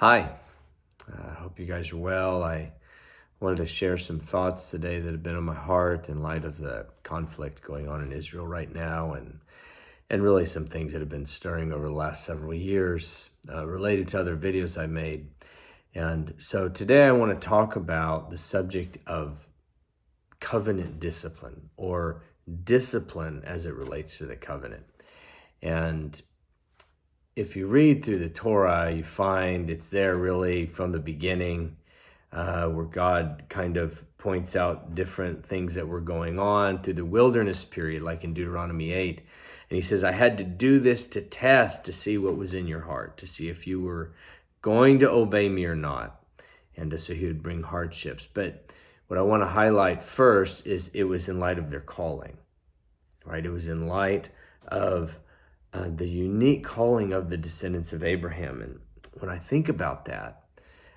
Hi, I hope you guys are well. I wanted to share some thoughts today that have been on my heart in light of the conflict going on in Israel right now and really some things that have been stirring over the last several years related to other videos I made. And so today I want to talk about the subject of covenant discipline or discipline as it relates to the covenant. And if you read through the Torah, you find it's there really from the beginning, where God kind of points out different things that were going on through the wilderness period, like in Deuteronomy 8. And he says, I had to do this to test, to see what was in your heart, to see if you were going to obey me or not, and so he would bring hardships. But what I want to highlight first is it was in light of their calling, right? It was in light of the unique calling of the descendants of Abraham. And when I think about that,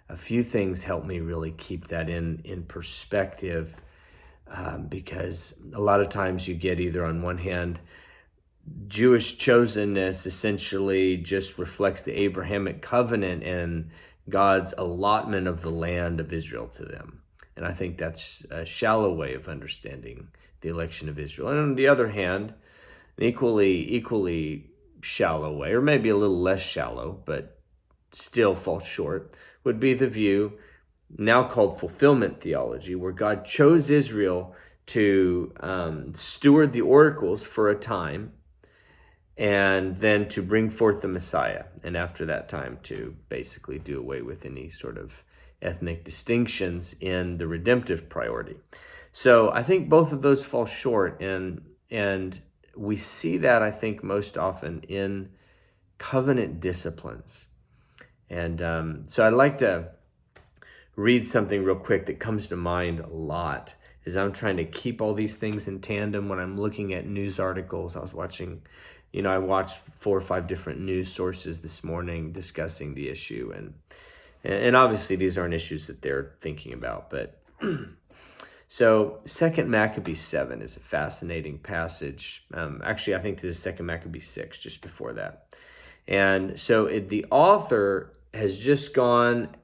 a few things help me really keep that in perspective, because a lot of times you get either on one hand, Jewish chosenness essentially just reflects the Abrahamic covenant and God's allotment of the land of Israel to them. And I think that's a shallow way of understanding the election of Israel. And on the other hand, an equally shallow way, or maybe a little less shallow, but still falls short, would be the view now called fulfillment theology, where God chose Israel to steward the oracles for a time, and then to bring forth the Messiah, and after that time to basically do away with any sort of ethnic distinctions in the redemptive priority. So I think both of those fall short, and we see that, I think, most often in covenant disciplines. And so I'd like to read something real quick that comes to mind a lot as I'm trying to keep all these things in tandem when I'm looking at news articles. I watched 4 or 5 different news sources this morning discussing the issue. And obviously these aren't issues that they're thinking about, but so 2 Maccabees 7 is a fascinating passage. Actually, I think this is 2 Maccabees 6, just before that. And so the author has just gone,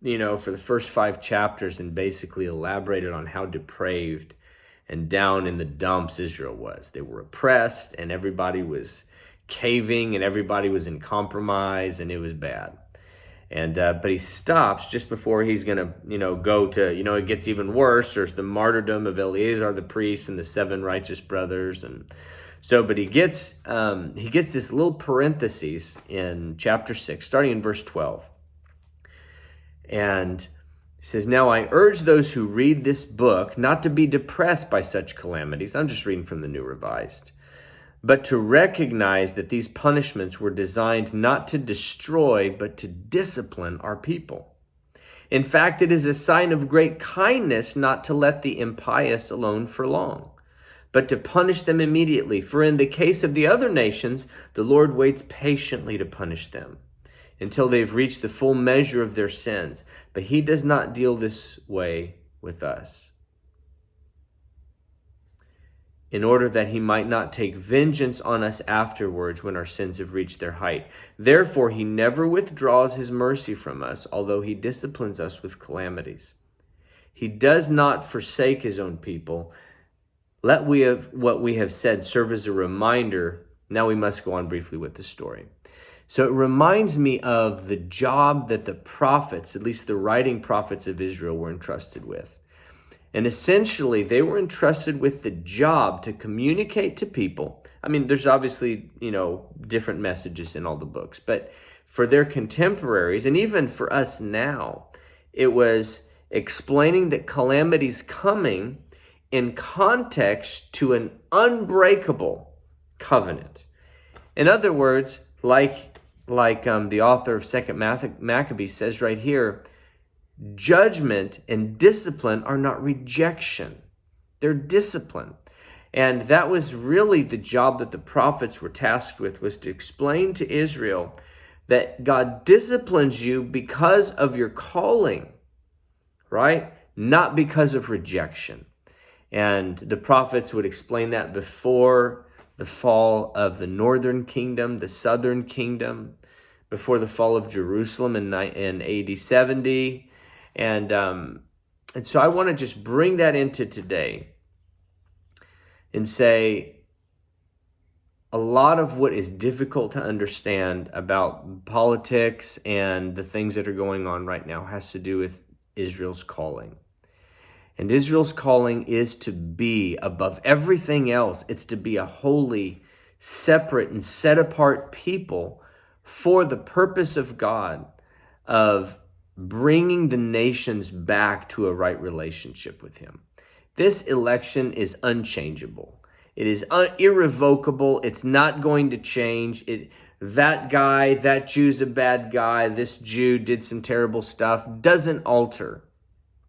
for the first 5 chapters and basically elaborated on how depraved and down in the dumps Israel was. They were oppressed and everybody was caving and everybody was in compromise and it was bad. And but he stops just before he's going to, go to, it gets even worse. There's the martyrdom of Eleazar the priest and the 7 righteous brothers. And so, but he gets this little parenthesis in chapter 6, starting in verse 12. And he says, now I urge those who read this book not to be depressed by such calamities. I'm just reading from the New Revised. But to recognize that these punishments were designed not to destroy, but to discipline our people. In fact, it is a sign of great kindness not to let the impious alone for long, but to punish them immediately. For in the case of the other nations, the Lord waits patiently to punish them until they've reached the full measure of their sins. But he does not deal this way with us, in order that he might not take vengeance on us afterwards when our sins have reached their height. Therefore, he never withdraws his mercy from us, although he disciplines us with calamities. He does not forsake his own people. Let what we have said serve as a reminder. Now we must go on briefly with the story. So it reminds me of the job that the prophets, at least the writing prophets of Israel, were entrusted with. And essentially, they were entrusted with the job to communicate to people. I mean, there's obviously, different messages in all the books, but for their contemporaries, and even for us now, it was explaining that calamity's coming in context to an unbreakable covenant. In other words, like the author of 2 Maccabees says right here, judgment and discipline are not rejection. They're discipline. And that was really the job that the prophets were tasked with, was to explain to Israel that God disciplines you because of your calling, right? Not because of rejection. And the prophets would explain that before the fall of the northern kingdom, the southern kingdom, before the fall of Jerusalem in AD 70. And so I want to just bring that into today and say a lot of what is difficult to understand about politics and the things that are going on right now has to do with Israel's calling. And Israel's calling is to be above everything else. It's to be a holy, separate, and set apart people for the purpose of God of bringing the nations back to a right relationship with Him. This election is unchangeable. It is irrevocable. It's not going to change. That guy, that Jew's a bad guy, this Jew did some terrible stuff, doesn't alter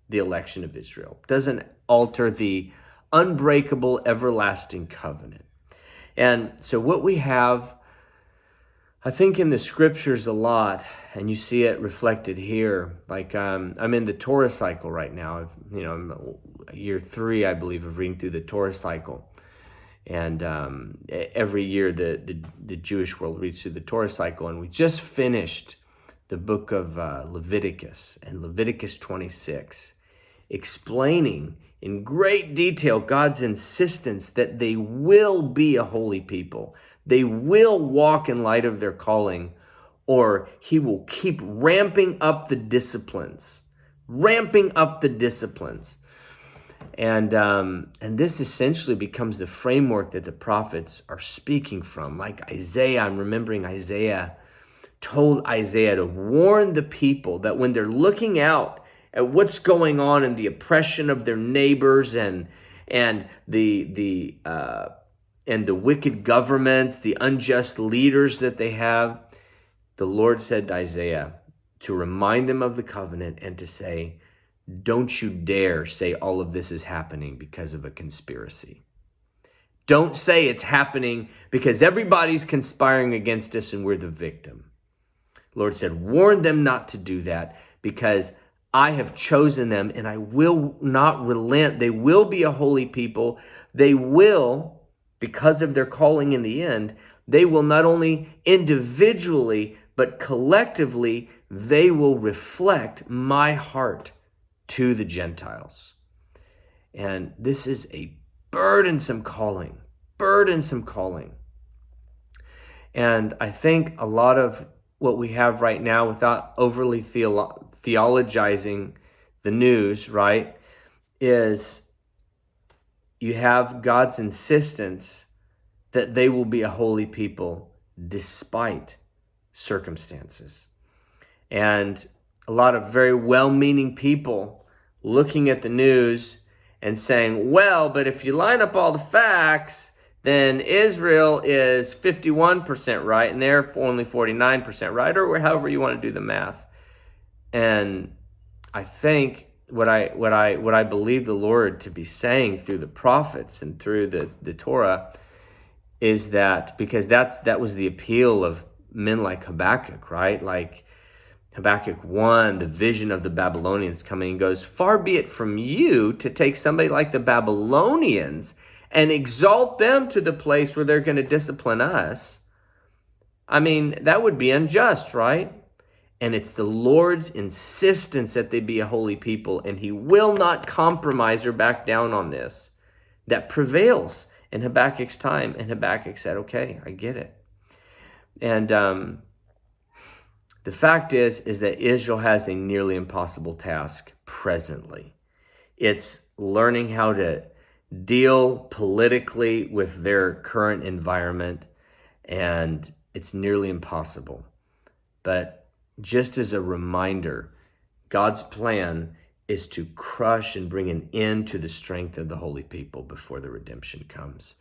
the election of Israel, doesn't alter the unbreakable, everlasting covenant. And so what we have, I think, in the scriptures a lot, and you see it reflected here. Like I'm in the Torah cycle right now. I'm year 3, I believe, of reading through the Torah cycle. And every year the Jewish world reads through the Torah cycle. And we just finished the book of Leviticus and Leviticus 26, explaining in great detail God's insistence that they will be a holy people. They will walk in light of their calling, or He will keep ramping up the disciplines. And this essentially becomes the framework that the prophets are speaking from. Like Isaiah, I'm remembering Isaiah told Isaiah to warn the people that when they're looking out at what's going on in the oppression of their neighbors and the wicked governments, the unjust leaders that they have, the Lord said to Isaiah to remind them of the covenant and to say, don't you dare say all of this is happening because of a conspiracy. Don't say it's happening because everybody's conspiring against us and we're the victim. The Lord said, warn them not to do that, because I have chosen them and I will not relent. They will be a holy people. They will, because of their calling in the end, they will not only individually, but collectively, they will reflect my heart to the Gentiles. And this is a burdensome calling. And I think a lot of what we have right now, without overly theologizing the news, right, is you have God's insistence that they will be a holy people despite circumstances. And a lot of very well-meaning people looking at the news and saying, well, but if you line up all the facts, then Israel is 51% right and they're only 49% right, or however you want to do the math. And I think what I believe the Lord to be saying through the prophets and through the Torah is that, because that was the appeal of men like Habakkuk, right? Like Habakkuk 1, the vision of the Babylonians coming, and goes, far be it from you to take somebody like the Babylonians and exalt them to the place where they're going to discipline us. I mean, that would be unjust, right? And it's the Lord's insistence that they be a holy people, and He will not compromise or back down on this, that prevails in Habakkuk's time. And Habakkuk said, okay, I get it. And the fact is that Israel has a nearly impossible task presently. It's learning how to deal politically with their current environment, and it's nearly impossible. But just as a reminder, God's plan is to crush and bring an end to the strength of the holy people before the redemption comes,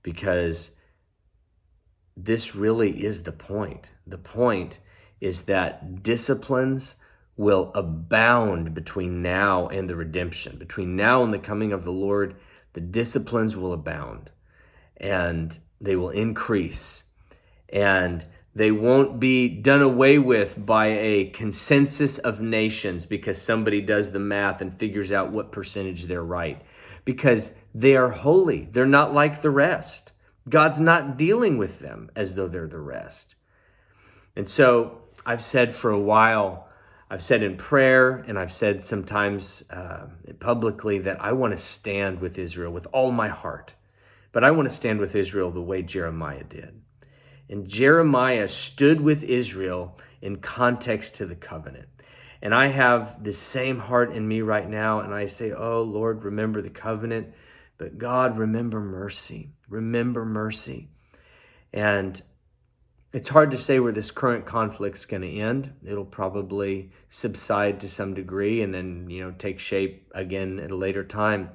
because this really is the point. The point is that disciplines will abound between now and the redemption. Between now and the coming of the Lord, the disciplines will abound, and they will increase, and they won't be done away with by a consensus of nations because somebody does the math and figures out what percentage they're right, because they are holy. They're not like the rest. God's not dealing with them as though they're the rest. And so I've said for a while, I've said in prayer, and I've said sometimes publicly that I want to stand with Israel with all my heart. But I want to stand with Israel the way Jeremiah did. And Jeremiah stood with Israel in context to the covenant. And I have the same heart in me right now. And I say, oh, Lord, remember the covenant. But God, remember mercy. Remember mercy. And it's hard to say where this current conflict's going to end. It'll probably subside to some degree and then, take shape again at a later time.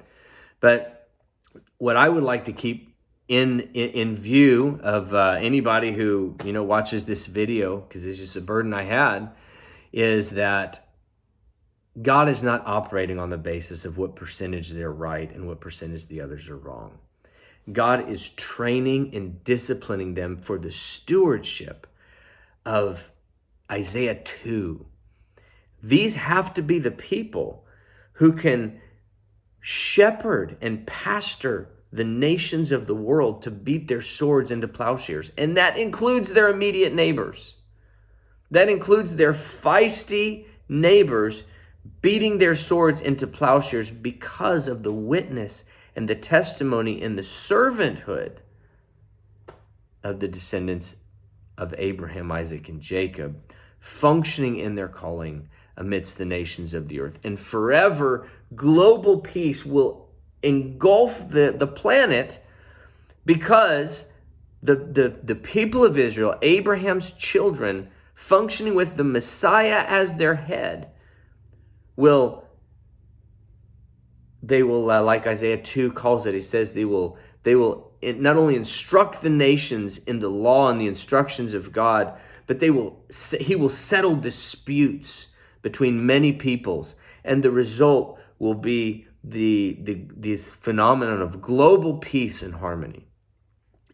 But what I would like to keep in view of anybody who, watches this video, because it's just a burden I had, is that God is not operating on the basis of what percentage they're right and what percentage the others are wrong. God is training and disciplining them for the stewardship of Isaiah 2. These have to be the people who can shepherd and pastor the nations of the world to beat their swords into plowshares. And that includes their immediate neighbors. That includes their feisty neighbors beating their swords into plowshares because of the witness and the testimony and the servanthood of the descendants of Abraham, Isaac, and Jacob, functioning in their calling amidst the nations of the earth. And forever, global peace will engulf the planet because the people of Israel, Abraham's children, functioning with the Messiah as their head, they will, like Isaiah 2 calls it, he says they will not only instruct the nations in the law and the instructions of God, but he will settle disputes between many peoples, and the result will be this phenomenon of global peace and harmony.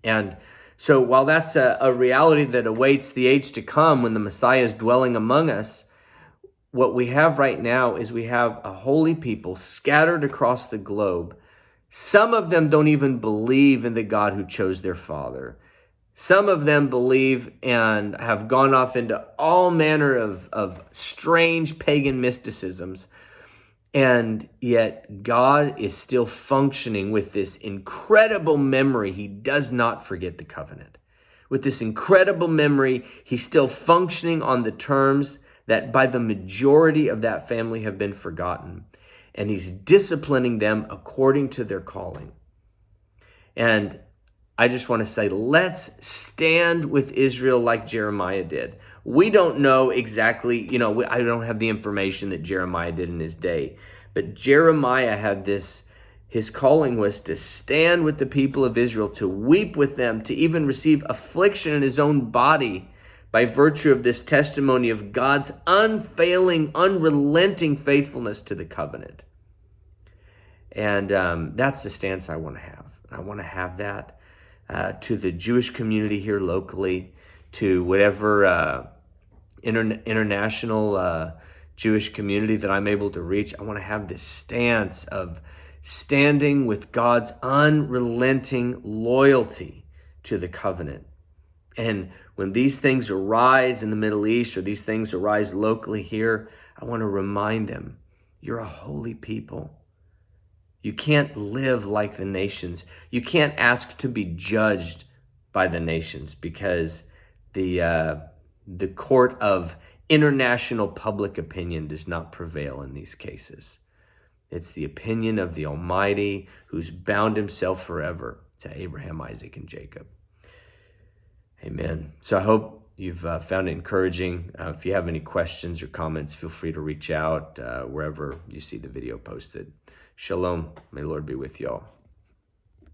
And so while that's a reality that awaits the age to come when the Messiah is dwelling among us, what we have right now is we have a holy people scattered across the globe. Some of them don't even believe in the God who chose their father. Some of them believe and have gone off into all manner of strange pagan mysticisms. And yet God is still functioning with this incredible memory. He does not forget the covenant. With this incredible memory, he's still functioning on the terms that by the majority of that family have been forgotten. And he's disciplining them according to their calling. And I just want to say, let's stand with Israel like Jeremiah did. We don't know exactly, I don't have the information that Jeremiah did in his day. But Jeremiah had this, his calling was to stand with the people of Israel, to weep with them, to even receive affliction in his own body by virtue of this testimony of God's unfailing, unrelenting faithfulness to the covenant. And that's the stance I want to have. I want to have that to the Jewish community here locally, to whatever international Jewish community that I'm able to reach. I want to have this stance of standing with God's unrelenting loyalty to the covenant. And when these things arise in the Middle East or these things arise locally here, I want to remind them, you're a holy people. You can't live like the nations. You can't ask to be judged by the nations because the court of international public opinion does not prevail in these cases. It's the opinion of the Almighty who's bound himself forever to Abraham, Isaac, and Jacob. Amen. So I hope you've found it encouraging. If you have any questions or comments, feel free to reach out wherever you see the video posted. Shalom. May the Lord be with you all.